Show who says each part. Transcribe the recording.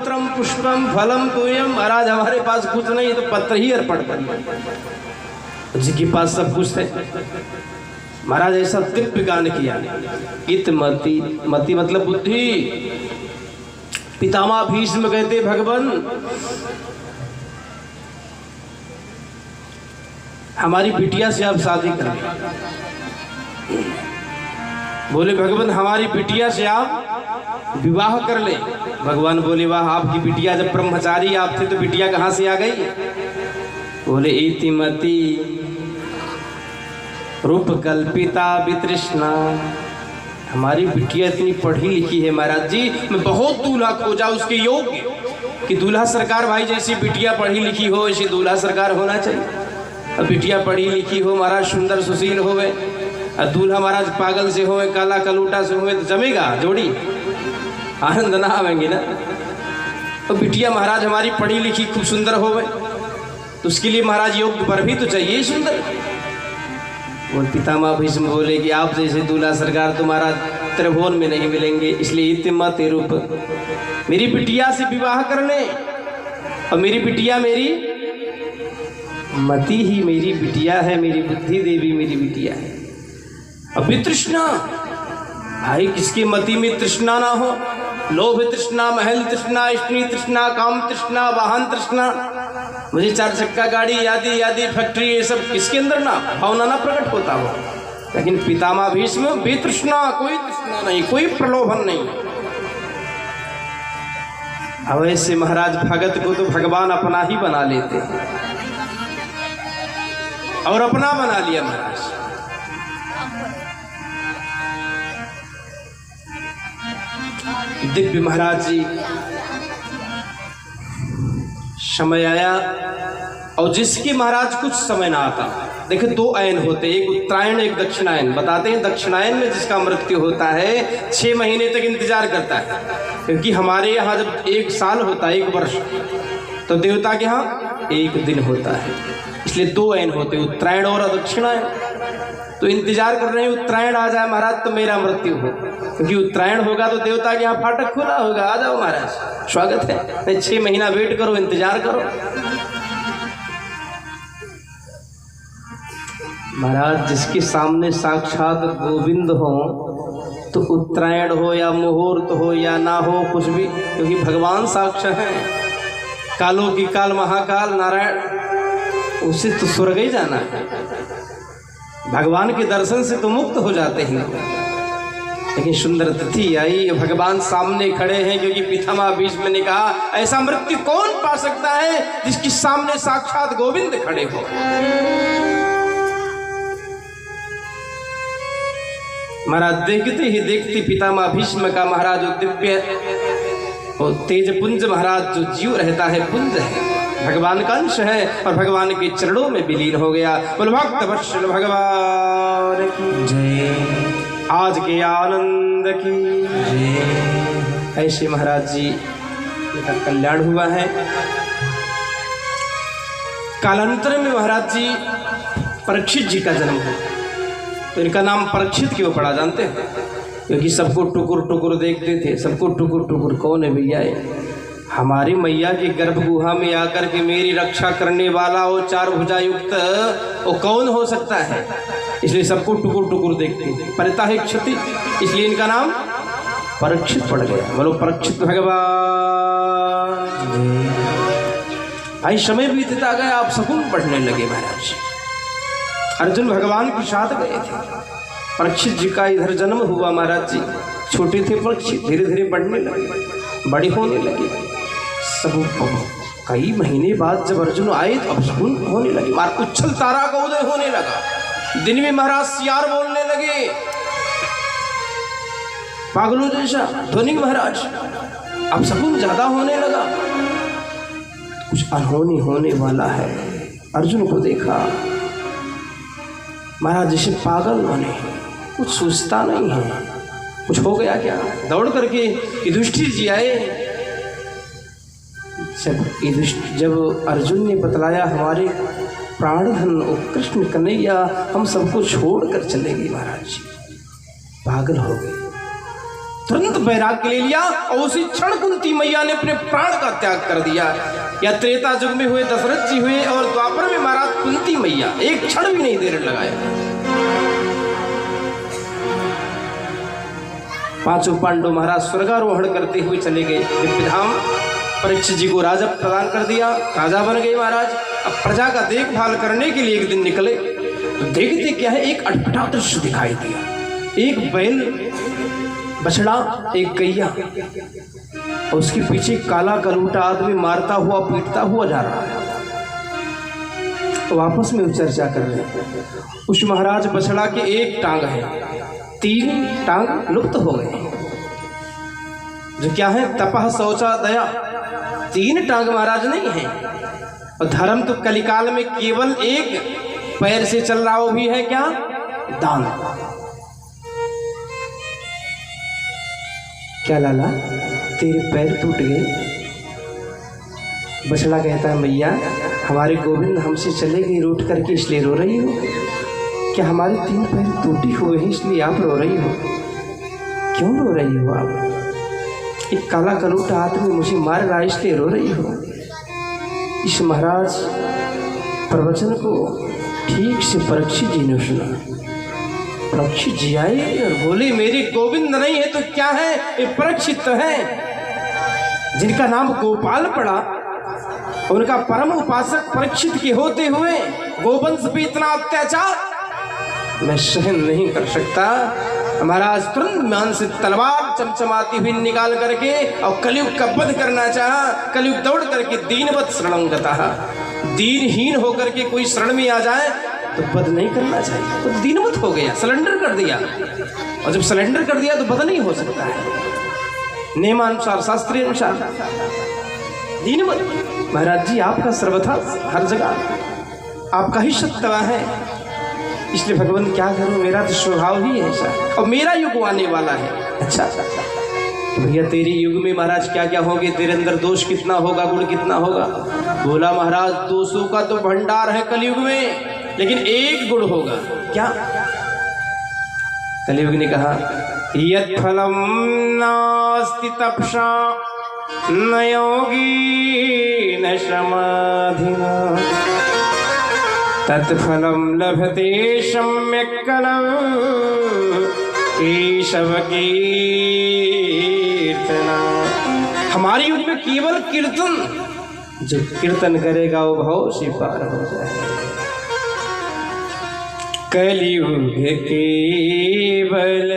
Speaker 1: पत्रम पुष्पम फलम तोयम। महाराज हमारे पास कुछ नहीं तो पत्र ही अर्पण करिए। जिसके पास सब कुछ है महाराज ऐसा दिव्य गान किया। इतमति, मति मतलब बुद्धि। पितामह भीष्म कहते भगवान हमारी बिटिया से आप शादी करें। बोले भगवान हमारी बिटिया से आप विवाह कर ले। भगवान बोले वाह, आपकी बिटिया जब ब्रह्मचारी आप थे तो बिटिया कहाँ से आ गई? बोले इतिमति रूप कल्पिता वितृष्णा। हमारी बिटिया इतनी पढ़ी लिखी है महाराज जी, मैं बहुत दूल्हा खोजा उसके योग्य कि दूल्हा सरकार भाई जैसी बिटिया पढ़ी लिखी हो ऐसी दूल्हा सरकार होना चाहिए। अब बिटिया पढ़ी लिखी हो महाराज, सुंदर सुशील होवे, और दूल्हा महाराज पागल से होवे, काला कलूटा से होवे तो जमेगा जोड़ी? आनंद ना आवेंगे ना। तो बिटिया महाराज हमारी पढ़ी लिखी खूब सुंदर होवे तो उसके लिए महाराज योग्य वर भी तो चाहिए सुंदर। वो पितामह भीष्म बोले कि आप जैसे दूल्हा सरकार तुम्हारा त्रिभुवन में नहीं मिलेंगे, इसलिए इतिमति रूप मेरी बिटिया से विवाह कर ले। और मेरी बिटिया मेरी मति ही मेरी बिटिया है, मेरी बुद्धि देवी मेरी बिटिया है। अब वितृष्णा भाई किसकी मति में तृष्णा ना हो? लोभ तृष्णा, महल तृष्णा, स्त्री तृष्णा, काम तृष्णा, वाहन तृष्णा, मुझे 4 चक्का गाड़ी यादी यादी फैक्ट्री, ये सब किसके अंदर ना भावना ना प्रकट होता हो। लेकिन पितामह भीष्म वितृष्णा, कोई तृष्णा नहीं, कोई प्रलोभन नहीं। अब ऐसे महाराज भगत को तो भगवान अपना ही बना लेते हैं और अपना बना लिया महाराज। दिव्य महाराज जी समय आया और जिसकी महाराज कुछ समय ना आता। देखिए 2 अयन होते, एक उत्तरायण एक दक्षिणायन। बताते हैं दक्षिणायन में जिसका मृत्यु होता है 6 महीने तक इंतजार करता है, क्योंकि हमारे यहाँ जब 1 साल होता है 1 वर्ष, तो देवता के यहाँ 1 दिन होता है। इसलिए 2 अयन होते, उत्तरायण और दक्षिणायन। तो इंतजार कर रहे हैं उत्तरायण आ जाए महाराज तो मेरा मृत्यु हो, क्योंकि उत्तरायण होगा तो देवता के यहाँ फाटक खुला होगा, आ जाओ महाराज स्वागत है। 6 महीना वेट करो, इंतजार करो। महाराज जिसके सामने साक्षात गोविंद हो तो उत्तरायण हो या मुहूर्त हो या ना हो कुछ भी, क्योंकि भगवान साक्षात है। कालों की काल महाकाल नारायण, उसे तो स्वर्ग ही जाना है। भगवान के दर्शन से तो मुक्त हो जाते हैं। लेकिन सुंदर तिथि आई, भगवान सामने खड़े हैं, क्योंकि पितामह भीष्म ने कहा ऐसा मृत्यु कौन पा सकता है जिसके सामने साक्षात गोविंद खड़े हो। महाराज देखते ही देखते पितामह भीष्म का महाराज दिव्य और तेजपुंज महाराज जो जीव रहता है पुंज है, भगवान का अंश है और भगवान के चरणों में विलीन हो गया। बोल भक्त वत्सल भगवान की जय, आज के आनंद की जय। ऐसे महाराज जी का कल्याण हुआ है। कालांतर में महाराज जी परीक्षित जी का जन्म हुआ। तो इनका नाम परीक्षित क्यों पड़ा जानते हैं? क्योंकि सबको टुकुर टुकुर देखते थे। सबको टुकुर टुकुर कौन है भैया? हमारी मैया की गर्भ गुहा में आकर के मेरी रक्षा करने वाला वो 4 भुजा युक्त वो कौन हो सकता है? इसलिए सबको टुकुर टुकुर देखते, परता है क्षति, इसलिए इनका नाम परीक्षित पड़ गया। बोलो परीक्षित भगवान। भाई समय बीतता गया, आप शकुन पढ़ने लगे महाराज। अर्जुन भगवान के साथ गए थे। परीक्षित जी का इधर जन्म हुआ महाराज जी। छोटे थे परीक्षित, धीरे धीरे बढ़ने लगे, बड़े होने लगे। सब कई महीने बाद जब अर्जुन आए तो अब शकुन होने लगे। मार उच्छल तारा का उदय होने लगा। दिन में महाराज सियार बोलने लगे पागलों जैसा ध्वनि महाराज। अब शकुन ज्यादा होने लगा। कुछ अनहोनी होने वाला है। अर्जुन को देखा महाराज जैसे पागल बने, कुछ सोचता नहीं है। कुछ हो गया क्या? दौड़ करके युधिष्ठिर जी आए। जब अर्जुन ने बतलाया हमारे प्राणधन कृष्ण कन्हैया हम सबको छोड़ कर चले गए महाराज जी, पागल हो गए। तुरंत वैराग्य ले लिया और उसी क्षण कुंती मैया ने अपने प्राण का त्याग कर दिया। या त्रेता युग में हुए दशरथ जी हुए और द्वापर में महाराज कुंती मैया एक क्षण भी नहीं देर लगाया। पांचों पांडव महाराज स्वर्गारोहण करते हुए चले गए दिव्यधाम। परीक्षित जी को राजा प्रदान कर दिया, राजा बन गए महाराज। अब प्रजा का देखभाल करने के लिए एक दिन निकले तो देखते क्या है, एक अटपटा दृश्य दिखाई दिया। एक बैल, बछड़ा, एक गैया और उसके पीछे काला कलूटा आदमी मारता हुआ पीटता हुआ जा रहा है। तो आपस में चर्चा कर रहे हैं। उस महाराज बछड़ा के एक टांग है, 3 टांग लुप्त हो गए। जो क्या है, तपह शौचा दया, 3 टांग महाराज नहीं है। और धर्म तो कलिकाल में केवल एक पैर से चल रहा, वो भी है क्या, दान। क्या लाला, तेरे पैर टूट गए? बछड़ा कहता है, मैया हमारे गोविंद हमसे चले गए रूठ करके, इसलिए रो रही हो? क्या हमारे 3 पैर टूटी हुए हैं इसलिए आप रो रही हो? क्यों रो रही हो आप? एक काला कलूटा आदमी मुझे मार रहा है इसलिए रो रही हो? इस महाराज प्रवचन को ठीक से परीक्षित जी ने सुना। परीक्षित जी आए और बोले, मेरे गोविंद नहीं है तो क्या है, ये परीक्षित तो है जिनका नाम गोपाल पड़ा। उनका परम उपासक परीक्षित के होते हुए गोवंश पे इतना अत्याचार मैं सहन नहीं कर सकता। महाराज तुरंत मान से तलवार चमचमाती हुई निकाल करके और कलयुग का वध करना चाहा। कलयुग दौड़ करके दीनवत शरणं गतः, दीनहीन होकर के कोई शरण में आ जाए तो वध नहीं करना चाहिए। तो दीनवत हो गया, सरेंडर कर दिया। और जब सरेंडर कर दिया तो वध नहीं हो सकता है, नियमानुसार शास्त्रीय अनुसार दीनवत। महाराज जी आपका सर्वथा हर जगह आपका ही सत्ता है, इसलिए भगवान क्या करूं, मेरा तो स्वभाव ही है ऐसा और मेरा युग आने वाला है। अच्छा तो भैया तेरे युग में महाराज क्या क्या होंगे, तेरे अंदर दोष कितना होगा, गुण कितना होगा? बोला, महाराज दोषों का तो भंडार है कलयुग में, लेकिन एक गुण होगा। क्या? कलयुग ने कहा, यत् फलम नास्ति तपसा न योगी न समाधिना तत्फलम लभते सम्यक् कलौ केशव कीर्तना। हमारे युग में केवल कीर्तन, जो कीर्तन करेगा वो भाव से पार हो जाए। कलयुग केवल